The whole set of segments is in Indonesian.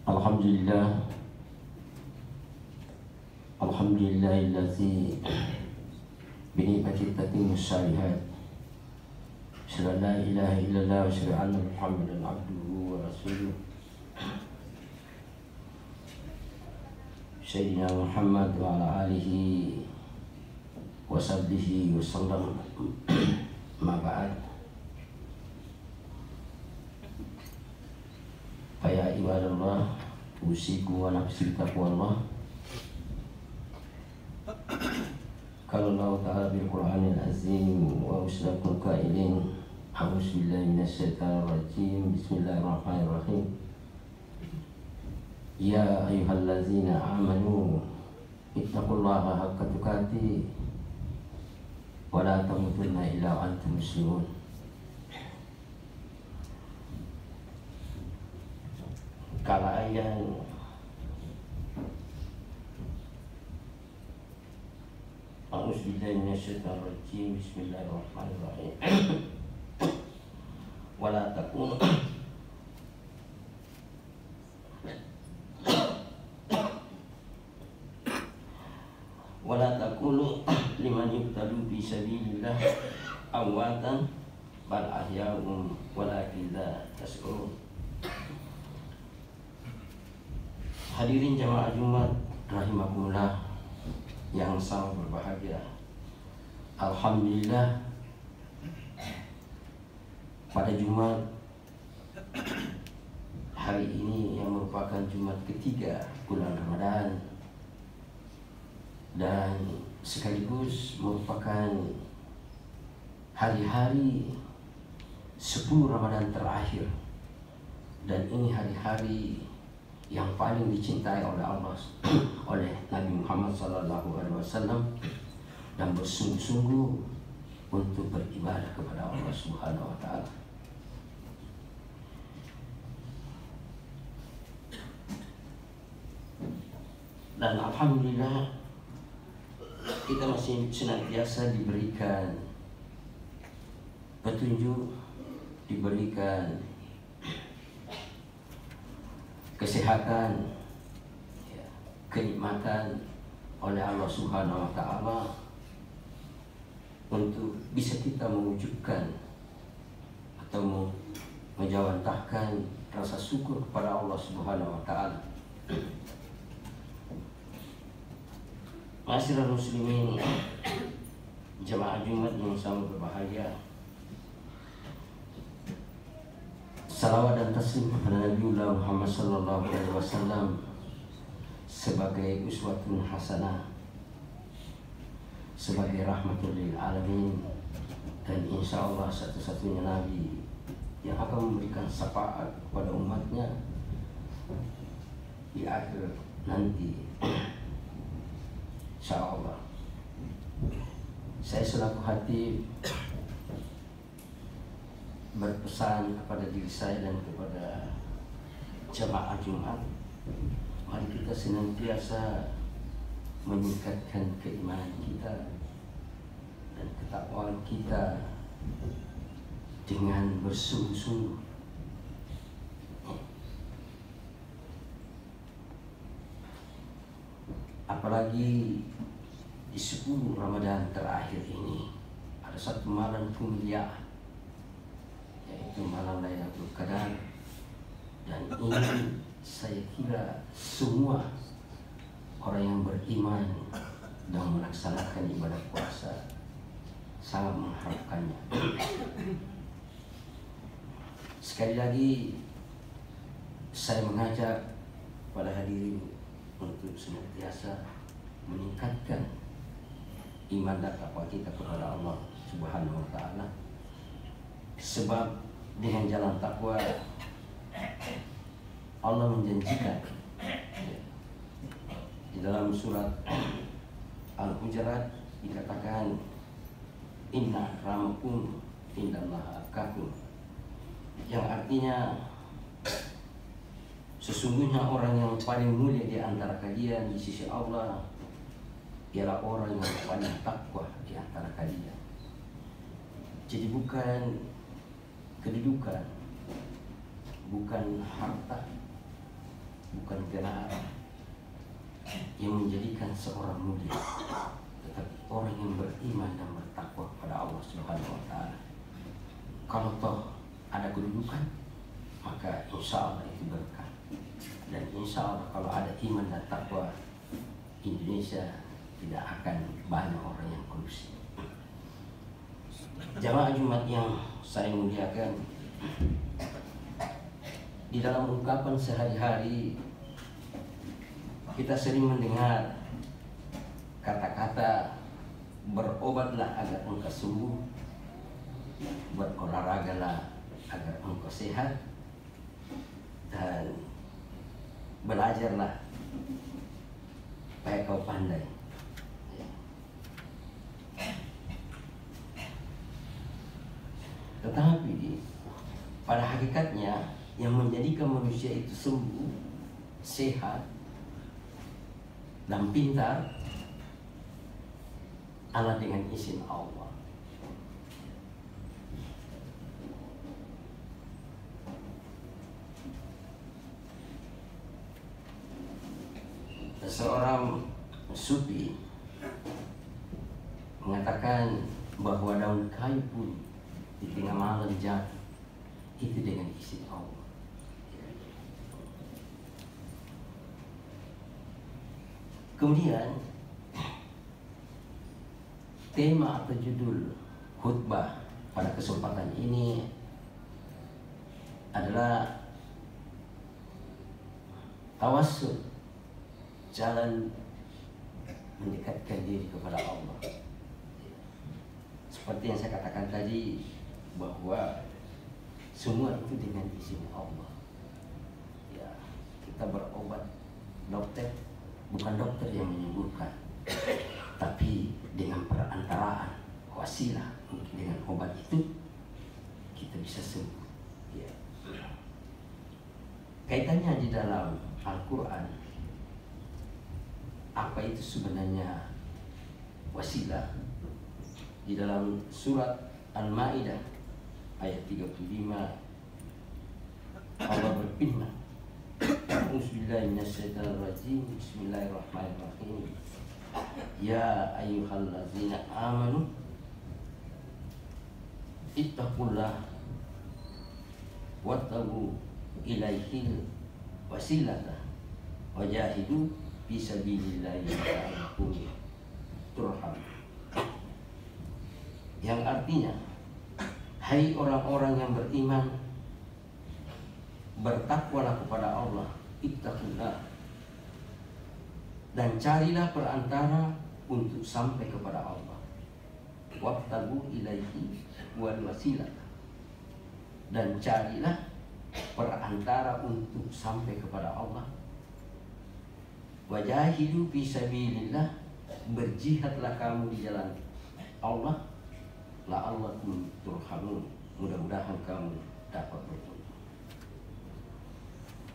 Alhamdulillah, Alhamdulillahillazi bini'mati tatimmu shalihat. Asyhadu an la ilaha illallah wa asyhadu anna Muhammadan abduhu wa rasuluh. Sayyidina Muhammad wa ala alihi wa sahbihi wa sallam. Ma ba'd. Fa ya ibadallah, usikum wa nafsi taqwallah. Qala Allah ta'ala bil Qur'anil azim wa usdakum qailin a'udzu billahi minasyaitonir rajim. Bismillahirrahmanirrahim. Ya ayyuhallazina amanu ittaqullaha haqqa tuqatih wa la tamutunna illa wa antum muslimun. Kala ayat A'udzu billahi minasyaitonir rajim. Bismillahirrahmanirrahim. Wala takunu wala taqulu liman yuqtalu fi sabilillah amwatan bal ahya'un walakin la tash'urun. Hadirin jamaah Jumat rahimakumullah yang sangat berbahagia. Alhamdulillah, pada Jumat hari ini yang merupakan Jumat ketiga bulan Ramadan dan sekaligus merupakan hari-hari 10 Ramadan terakhir, dan ini hari-hari yang paling dicintai oleh Allah, oleh Nabi Muhammad SAW, dan bersungguh-sungguh untuk beribadah kepada Allah Subhanahu Wa Taala. Dan alhamdulillah kita masih senantiasa diberikan petunjuk, diberikan kesehatan, kenikmatan oleh Allah Subhanahu Wa Taala untuk bisa kita mewujudkan atau menjawantahkan rasa syukur kepada Allah Subhanahu Wa Taala. Ma'asyiral muslimin, jamaah Jumat yang sangat berbahagia, salawat dan taslim kepada Nabiullah Muhammad SAW sebagai uswatun hasanah, sebagai rahmatul lil alamin, dan insya Allah satu-satunya Nabi yang akan memberikan syafaat kepada umatnya di akhir nanti. Insya Allah. Saya selaku khatib berpesan kepada diri saya dan kepada jamaah Jumat, mari kita senantiasa meningkatkan keimanan kita dan ketakwaan kita dengan bersungguh-sungguh. Apalagi di 10 Ramadan terakhir ini ada satu malam mulia, yaitu malam Lailatul Qadar, dan ini saya kira semua orang yang beriman dan melaksanakan ibadah puasa sangat mengharapkannya. Sekali lagi saya mengajak pada hadirin untuk senantiasa meningkatkan iman dan takwa kita kepada Allah Subhanahu Wa Taala, sebab dengan jalan takwa Allah menjanjikan di dalam surat Al-Hujurat dikatakan, inna akramakum indallahi atqakum, yang artinya sesungguhnya orang yang paling mulia di antara kalian di sisi Allah ialah orang yang paling takwa di antara kalian. Jadi bukan kedudukan, bukan harta, negara yang menjadikan seorang mulia, tetapi orang yang beriman dan bertakwa kepada Allah Subhanahu wa Ta'ala. Kalau toh ada kedudukan, maka insya Allah itu berkah. Dan insya Allah kalau ada iman dan takwa, Indonesia tidak akan banyak orang yang korupsi. Jamaah Jumat yang saya muliakan, di dalam ungkapan sehari-hari kita sering mendengar kata-kata berobatlah agar engkau sembuh, berolahragalah agar engkau sehat, dan belajarlah supaya kau pandai. Tetapi pada hakikatnya yang menjadikan manusia itu sembuh, sehat, dan pintar adalah dengan izin Allah. Seorang sufi mengatakan bahwa daun kayu pun di tengah malam jatuh itu dengan izin Allah. Kemudian tema atau judul khutbah pada kesempatan ini adalah tawassul, jalan mendekatkan diri kepada Allah. Seperti yang saya katakan tadi, bahwa semua itu dengan izin Allah. Ya, kita berobat, dokter bukan dokter yang menyembuhkan, tapi dengan perantaraan wasilah, mungkin dengan obat itu kita bisa sembuh. Ya. Kaitannya di dalam Al-Quran, apa itu sebenarnya wasilah? Di dalam surat Al-Ma'idah ayat 35 Allah berfirman, A'udzubillahi minasyaitonirrajim, Bismillahirrahmanirrahim. Ya ayyuhallazina amanu ittaqullah wattabu ilaihil wasilata wajahidu fisabilillahi la'allakum turhamun. Yang artinya, hai orang-orang yang beriman, bertakwalah kepada Allah, ittaqullah, dan carilah perantara untuk sampai kepada Allah, wabtagu ilaihi wal wasilah, dan carilah perantara untuk sampai kepada Allah, wajahidu fisabilillah, berjihadlah kamu di jalan Allah, la'allakum turhamun, mudah-mudahan kamu dapat beruntung.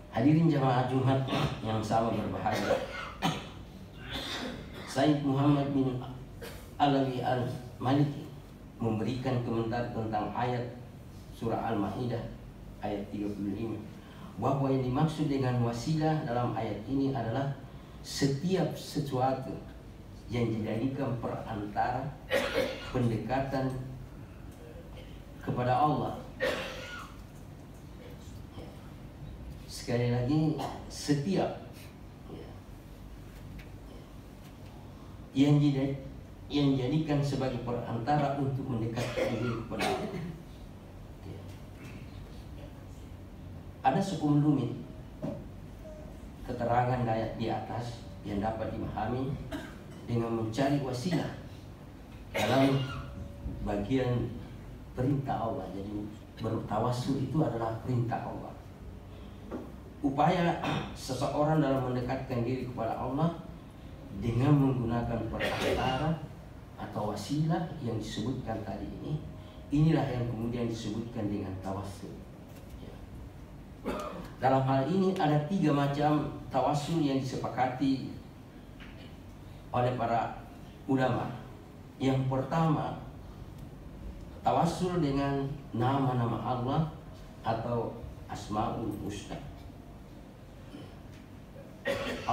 Hadirin jamaah Jumat yang sama berbahagia, Said Muhammad bin Alawi Al-Maliki memberikan komentar tentang ayat surah Al-Ma'idah ayat 35, bahwa yang dimaksud dengan wasilah dalam ayat ini adalah setiap sesuatu yang dijadikan perantara pendekatan kepada Allah. Sekali lagi, setiap yang dijadikan sebagai perantara untuk mendekatkan diri kepada Allah. Ada 10 rumit keterangan ayat di atas yang dapat dimahami dengan mencari wasilah dalam bagian perintah Allah. Jadi bertawassul itu adalah perintah Allah. Upaya seseorang dalam mendekatkan diri kepada Allah dengan menggunakan perantara atau wasilah yang disebutkan tadi ini, inilah yang kemudian disebutkan dengan tawassul. Dalam hal ini ada 3 macam tawassul yang disepakati oleh para ulama. Yang pertama, tawassul dengan nama-nama Allah atau Asmaul Husna.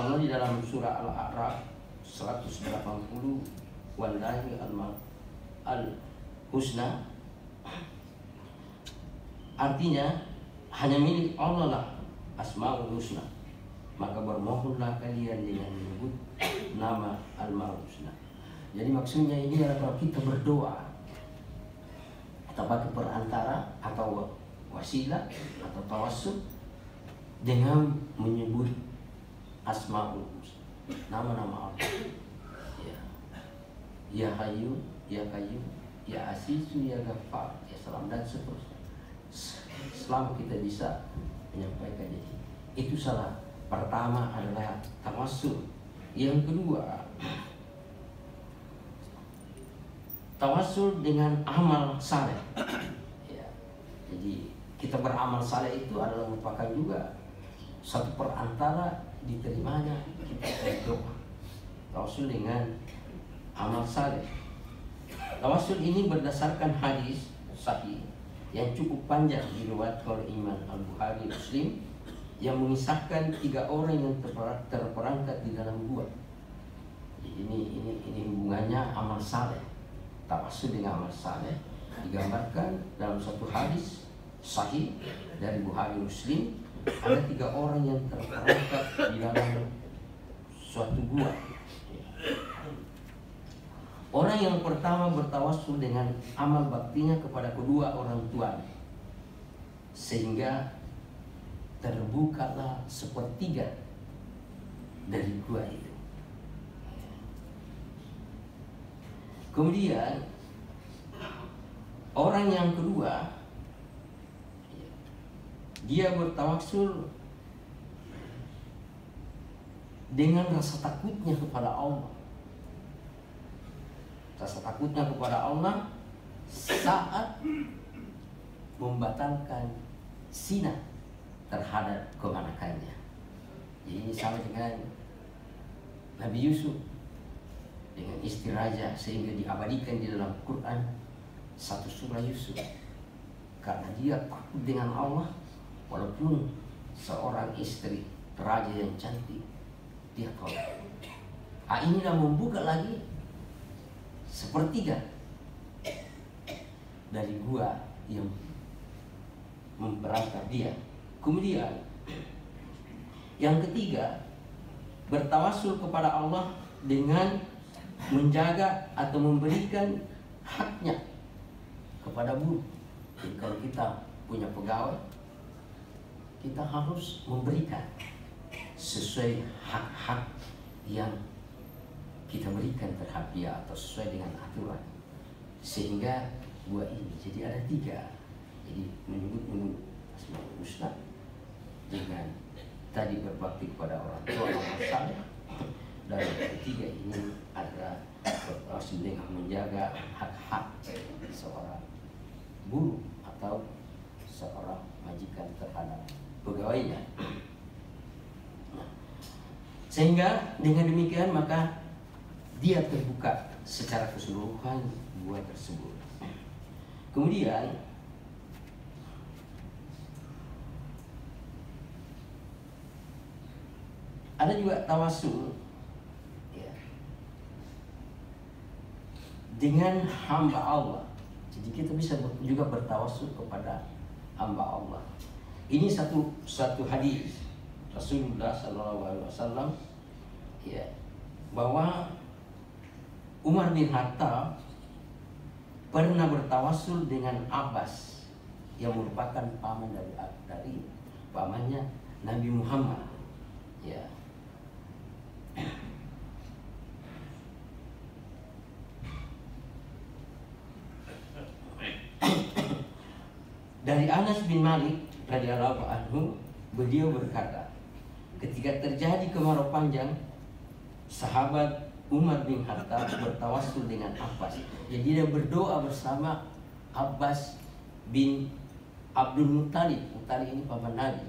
Allah di dalam surah Al-A'raf 180, wallahi al-husna, artinya hanya milik Allah lah asmaul husna, maka bermohonlah kalian dengan menyebut nama al-maul husna. Jadi maksudnya ini adalah kalau kita berdoa kita pakai perantara atau wasilah atau tawassul dengan menyebut asmaul husna, nama-nama Allah. Ya Hayyu, Ya Qayyum, Ya Azizu, Ya Ghaffar, Ya Salam, dan seterusnya. Selama kita bisa menyampaikan ini, itu salah. Pertama adalah tawassul. Yang kedua, tawassul dengan amal saleh. Ya. Jadi kita beramal saleh itu adalah merupakan juga satu perantara diterimanya kita berdoa. Tawassul dengan amal saleh. Tawassul ini berdasarkan hadis sahih yang cukup panjang diriwayatkan oleh Imam Al-Bukhari, Muslim, yang mengisahkan 3 orang yang terperangkap di dalam gua. Ini hubungannya amal saleh. Tawassul dengan amal saleh digambarkan dalam satu hadis sahih dari Bukhari, Muslim. Ada 3 orang yang terperangkap di dalam suatu gua. Orang yang pertama bertawassul dengan amal baktinya kepada kedua orang tuanya, sehingga terbukalah sepertiga dari gua itu. Kemudian orang yang kedua, dia bertawassul dengan rasa takutnya kepada Allah. Rasa takutnya kepada Allah saat membatalkan zina terhadap kemanakannya. Jadi ini sama dengan Nabi Yusuf dengan istri raja, sehingga diabadikan di dalam Quran satu surah Yusuf, karena dia takut dengan Allah walaupun seorang istri raja yang cantik dia tolak. Inilah membuka lagi sepertiga dari gua yang memperangkap dia. Kemudian yang ketiga, bertawassul kepada Allah dengan menjaga atau memberikan haknya kepada buruh. Jadi kalau kita punya pegawai, kita harus memberikan sesuai hak-hak yang kita berikan terhadap dia atau sesuai dengan aturan, sehingga dua ini jadi ada 3. Jadi menyebut asmaul husna dengan tadi berbakti kepada orang tua amal saleh, dan yang ketiga ini adalah bertawassul dengan menjaga hak-hak seorang buruh atau seorang majikan terhadap pegawainya. Sehingga dengan demikian maka dia terbuka secara keseluruhan gua tersebut. Kemudian ada juga tawassul ya, dengan hamba Allah. Jadi kita bisa juga bertawassul kepada hamba Allah. Ini satu hadis Rasulullah SAW ya, bahwa Umar bin Khattab pernah bertawassul dengan Abbas yang merupakan paman dari pamannya Nabi Muhammad ya. Dari Anas bin Malik radhiyallahu anhu, beliau berkata, ketika terjadi kemarau panjang, sahabat Umar bin Khattab bertawassul dengan Abbas. Jadi dia berdoa bersama Abbas bin Abdul Muttalib. Muttalib ini paman Nabi.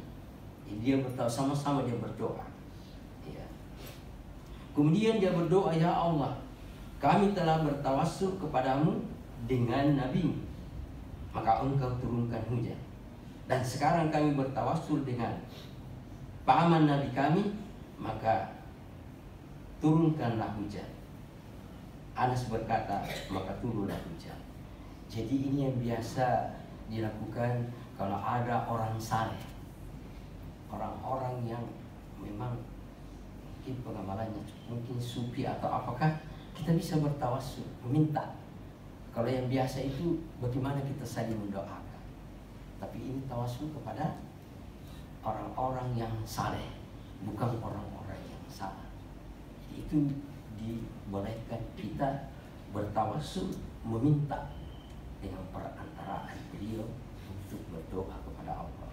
Jadi dia bertawassul, sama-sama dia berdoa. Ya. Kemudian dia berdoa, ya Allah, kami telah bertawassul kepadamu dengan Nabi, maka engkau turunkan hujan. Dan sekarang kami bertawassul dengan paman Nabi kami, maka turunkanlah hujan. Anas berkata, maka turunlah hujan. Jadi ini yang biasa dilakukan kalau ada orang saleh, orang-orang yang memang mungkin pengamalannya mungkin sufi atau apakah, kita bisa bertawassul, meminta. Kalau yang biasa itu bagaimana kita saling mendoakan, tapi ini tawassul kepada orang-orang yang saleh, bukan orang-orang yang salah. Itu dibolehkan kita bertawassul, meminta dengan perantaraan beliau untuk berdoa kepada Allah.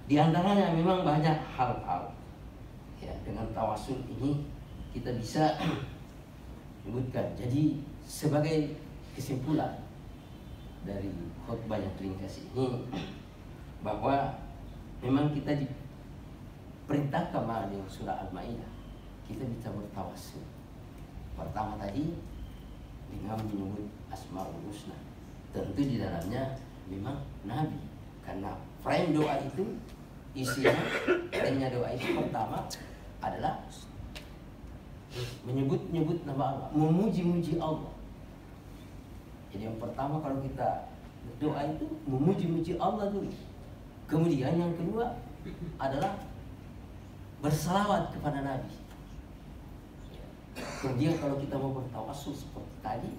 Di antaranya memang banyak hal-hal ya, dengan tawassul ini kita bisa sebutkan. Jadi sebagai kesimpulan dari khutbah yang ringkas ini, bahwa memang kita diperintahkan melalui surah Al-Maidah kita bisa bertawassul. Pertama tadi dengan menyebut Asmaul Husna, tentu di dalamnya memang Nabi, karena frame doa itu isinya, frame doa itu pertama adalah menyebut nama Allah, memuji-muji Allah. Jadi yang pertama kalau kita doa itu memuji-muji Allah dulu. Kemudian yang kedua adalah berselawat kepada Nabi. Kemudian kalau kita mau bertawassul seperti tadi,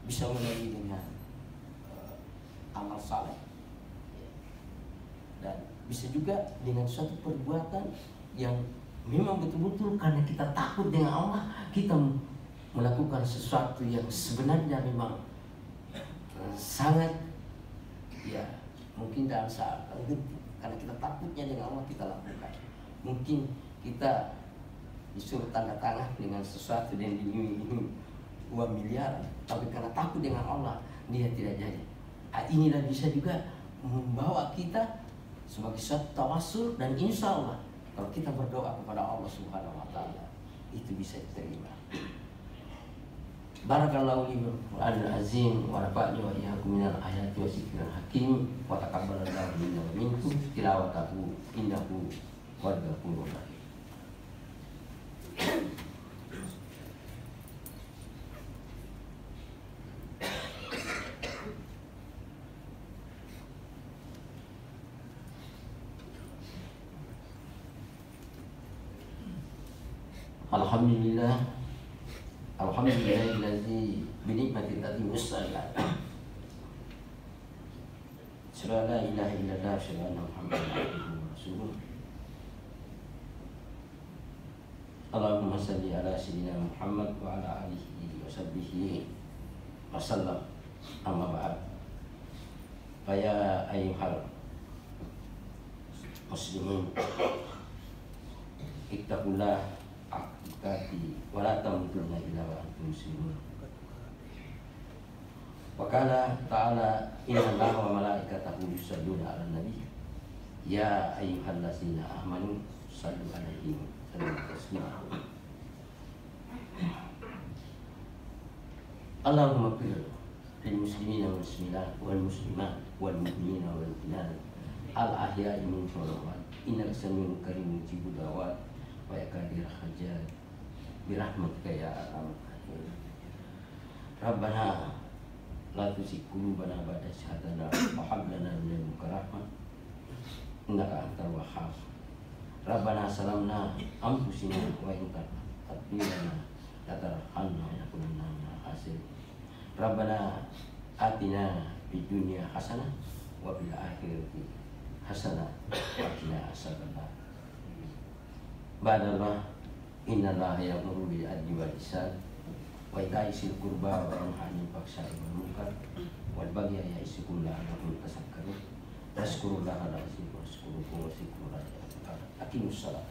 bisa mulai dengan amal saleh, dan bisa juga dengan suatu perbuatan yang memang betul-betul karena kita takut dengan Allah, kita melakukan sesuatu yang sebenarnya memang sangat ya mungkin dalam saat tertentu, karena kita takutnya dengan Allah kita lakukan. Mungkin kita disuruh tanda tangan dengan sesuatu yang diiming-iming uang miliar, tapi karena takut dengan Allah dia tidak jadi. Inilah bisa juga membawa kita sebagai suatu tawassul, dan insya Allah kalau kita berdoa kepada Allah Subhanahu wa taala itu bisa diterima. Barakallahu li bil Qur'anil azim wa nafa'ani wa iyyakum minal ayati wa dzikril hakim wa taqabbalallahu minna wa minkum tilawatahu innahu huwal ghafurur rahim. Alhamdulillah, alhamdulillahillazi binikmati tatimmu shalihat. Asyhadu an la ilaha illallah wa asyhadu anna Muhammadan abduhu wa rasuluh. Allahumma shalli ala sayyidina Muhammad wa ala alihi wa sahbihi wa sallam. Amma ba'd. Fa ya ayyuhal muslimin ittaqullah haqqati wa la tamutunna illa wa antum muslimun. Wa qala ta'ala inna Allaha wa malaikatahu yusholluna 'alan nabi ya ayyuhallazina amanu shallu 'alaihi wa sallimu taslima. Allahumma qil lil muslimina wal muslimat wal muslimat wal mu'minina wal mu'minat al ahya'i minhum wal amwat innaka samiun karim mujibud da'wat wa yaqdir hajat birahmatika ya arhamar rahimin. Rabbana la tuzigh qulubana ba'da idh hadaytana wa hab lana min ladunka rahmah innaka antal wahhab. Rabbana salamna anfusina wa in taghfir lana latarhamna wa nakunanna minal khasirin. Rabbana atina fid dunya hasanah wa fil akhirati hasanah wa qina adzabannar. Ba'dallah innallaha ya'muru bil adli wal ihsan wa ita'i dzil qurba wa yanha 'anil fahsya'i wal munkar wal baghi ya'izukum la'allakum tadhakkarun. Tazkurullaha al-'azim wa yazkurukum wa yazkurullahi akbar. Aqimus shalah.